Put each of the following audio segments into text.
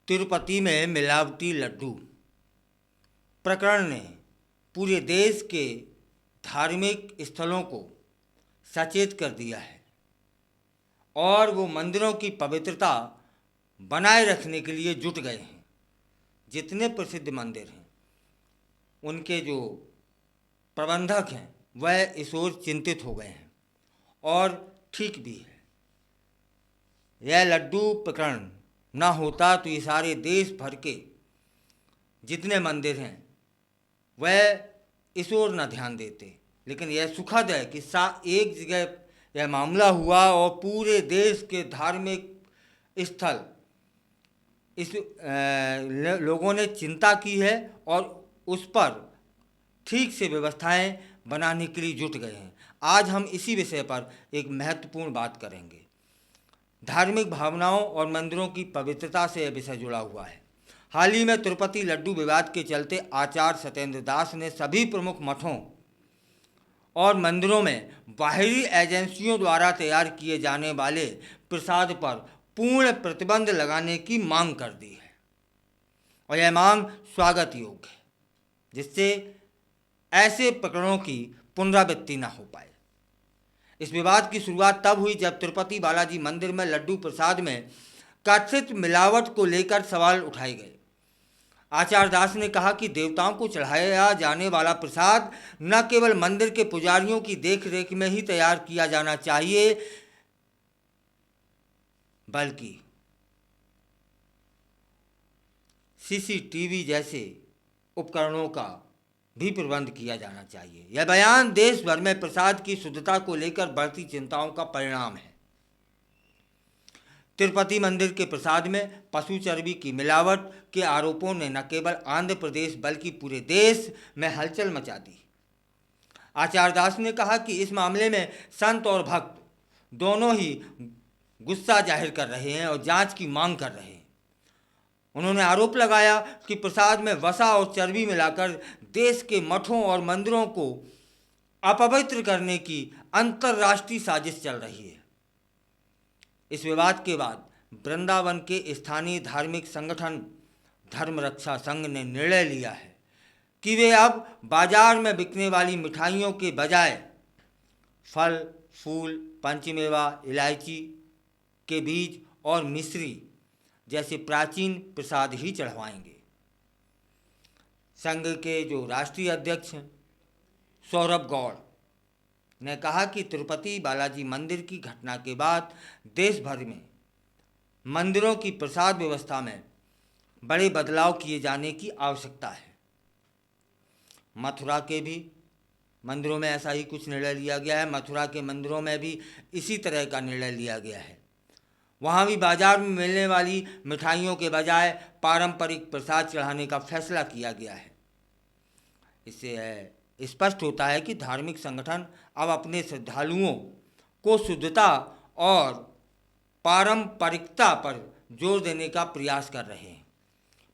तिरुपति में मिलावटी लड्डू प्रकरण ने पूरे देश के धार्मिक स्थलों को सचेत कर दिया है और वो मंदिरों की पवित्रता बनाए रखने के लिए जुट गए हैं। जितने प्रसिद्ध मंदिर हैं उनके जो प्रबंधक हैं वह इस ओर चिंतित हो गए हैं और ठीक भी है। यह लड्डू प्रकरण ना होता तो ये सारे देश भर के जितने मंदिर हैं वह इस ओर न ध्यान देते, लेकिन यह सुखद है कि एक जगह यह मामला हुआ और पूरे देश के धार्मिक स्थल इस लोगों ने चिंता की है और उस पर ठीक से व्यवस्थाएं बनाने के लिए जुट गए हैं। आज हम इसी विषय पर एक महत्वपूर्ण बात करेंगे। धार्मिक भावनाओं और मंदिरों की पवित्रता से यह विषय जुड़ा हुआ है। हाल ही में तिरुपति लड्डू विवाद के चलते आचार्य सत्येंद्र दास ने सभी प्रमुख मठों और मंदिरों में बाहरी एजेंसियों द्वारा तैयार किए जाने वाले प्रसाद पर पूर्ण प्रतिबंध लगाने की मांग कर दी है और यह मांग स्वागत योग्य है, जिससे ऐसे प्रकरणों की पुनरावृत्ति न हो पाए। इस विवाद की शुरुआत तब हुई जब तिरुपति बालाजी मंदिर में लड्डू प्रसाद में कथित मिलावट को लेकर सवाल उठाए गए। आचार्य दास ने कहा कि देवताओं को चढ़ाया जाने वाला प्रसाद न केवल मंदिर के पुजारियों की देखरेख में ही तैयार किया जाना चाहिए, बल्कि सीसीटीवी जैसे उपकरणों का भी प्रबंध किया जाना चाहिए। यह बयान देश भर में प्रसाद की शुद्धता को लेकर बढ़ती चिंताओं का परिणाम है। तिरुपति मंदिर के प्रसाद में पशु चर्बी की मिलावट के आरोपों ने न केवल आंध्र प्रदेश बल्कि पूरे देश में हलचल मचा दी। आचार्य दास ने कहा कि इस मामले में संत और भक्त दोनों ही गुस्सा जाहिर कर रहे हैं और जांच की मांग कर रहे हैं। उन्होंने आरोप लगाया कि प्रसाद में वसा और चर्बी मिलाकर देश के मठों और मंदिरों को अपवित्र करने की अंतर्राष्ट्रीय साजिश चल रही है। इस विवाद के बाद वृंदावन के स्थानीय धार्मिक संगठन धर्म रक्षा संघ ने निर्णय लिया है कि वे अब बाजार में बिकने वाली मिठाइयों के बजाय फल, फूल, पंचमेवा, इलायची के बीज और मिश्री जैसे प्राचीन प्रसाद ही चढ़वाएंगे। संघ के जो राष्ट्रीय अध्यक्ष हैं सौरभ गौड़ ने कहा कि तिरुपति बालाजी मंदिर की घटना के बाद देश भर में मंदिरों की प्रसाद व्यवस्था में बड़े बदलाव किए जाने की आवश्यकता है। मथुरा के भी मंदिरों में ऐसा ही कुछ निर्णय लिया गया है। मथुरा के मंदिरों में भी इसी तरह का निर्णय लिया गया है। वहाँ भी बाजार में मिलने वाली मिठाइयों के बजाय पारंपरिक प्रसाद चढ़ाने का फैसला किया गया है। इससे स्पष्ट होता है कि धार्मिक संगठन अब अपने श्रद्धालुओं को शुद्धता और पारंपरिकता पर जोर देने का प्रयास कर रहे हैं।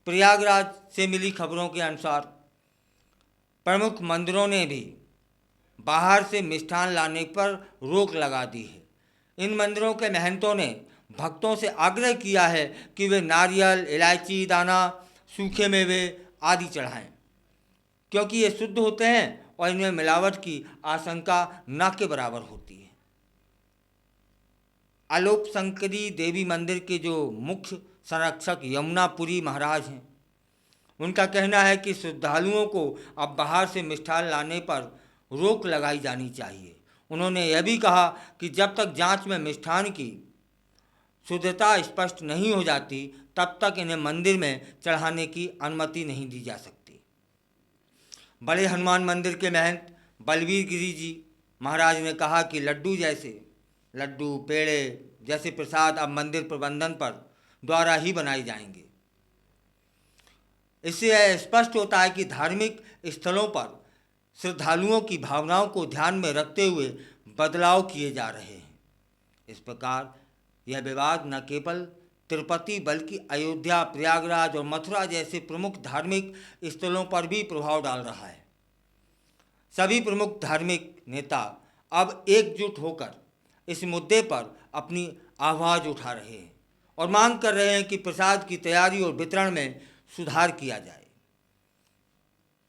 प्रयागराज से मिली खबरों के अनुसार प्रमुख मंदिरों ने भी बाहर से मिष्ठान लाने पर रोक लगा दी है। इन मंदिरों के महंतों ने भक्तों से आग्रह किया है कि वे नारियल, इलायची दाना, सूखे मेवे आदि चढ़ाएं, क्योंकि ये शुद्ध होते हैं और इनमें मिलावट की आशंका न के बराबर होती है। अलोपशंकरी देवी मंदिर के जो मुख्य संरक्षक यमुनापुरी महाराज हैं, उनका कहना है कि श्रद्धालुओं को अब बाहर से मिष्ठान लाने पर रोक लगाई जानी चाहिए। उन्होंने यह भी कहा कि जब तक जांच में मिष्ठान की शुद्धता स्पष्ट नहीं हो जाती तब तक इन्हें मंदिर में चढ़ाने की अनुमति नहीं दी जा सकती। बड़े हनुमान मंदिर के महंत बलवीर गिरी जी महाराज ने कहा कि लड्डू पेड़े जैसे प्रसाद अब मंदिर प्रबंधन पर द्वारा ही बनाए जाएंगे। इससे यह स्पष्ट होता है कि धार्मिक स्थलों पर श्रद्धालुओं की भावनाओं को ध्यान में रखते हुए बदलाव किए जा रहे हैं। इस प्रकार यह विवाद न केवल तिरुपति बल्कि अयोध्या, प्रयागराज और मथुरा जैसे प्रमुख धार्मिक स्थलों पर भी प्रभाव डाल रहा है। सभी प्रमुख धार्मिक नेता अब एकजुट होकर इस मुद्दे पर अपनी आवाज़ उठा रहे हैं और मांग कर रहे हैं कि प्रसाद की तैयारी और वितरण में सुधार किया जाए।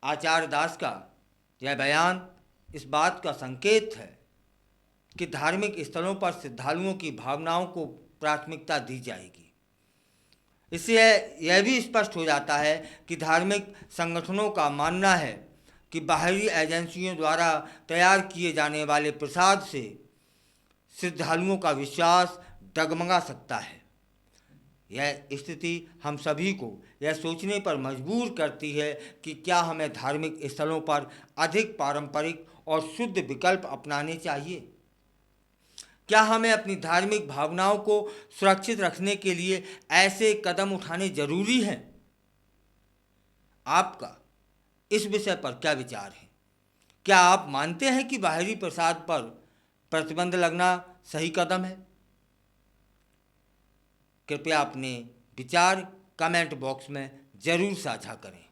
आचार्य दास का यह बयान इस बात का संकेत है कि धार्मिक स्थलों पर श्रद्धालुओं की भावनाओं को प्राथमिकता दी जाएगी। इससे यह भी स्पष्ट हो जाता है कि धार्मिक संगठनों का मानना है कि बाहरी एजेंसियों द्वारा तैयार किए जाने वाले प्रसाद से श्रद्धालुओं का विश्वास डगमगा सकता है। यह स्थिति हम सभी को यह सोचने पर मजबूर करती है कि क्या हमें धार्मिक स्थलों पर अधिक पारंपरिक और शुद्ध विकल्प अपनाने चाहिए। क्या हमें अपनी धार्मिक भावनाओं को सुरक्षित रखने के लिए ऐसे कदम उठाने जरूरी हैं। आपका इस विषय पर क्या विचार है? क्या आप मानते हैं कि बाहरी प्रसाद पर प्रतिबंध लगना सही कदम है? कृपया अपने विचार कमेंट बॉक्स में जरूर साझा करें।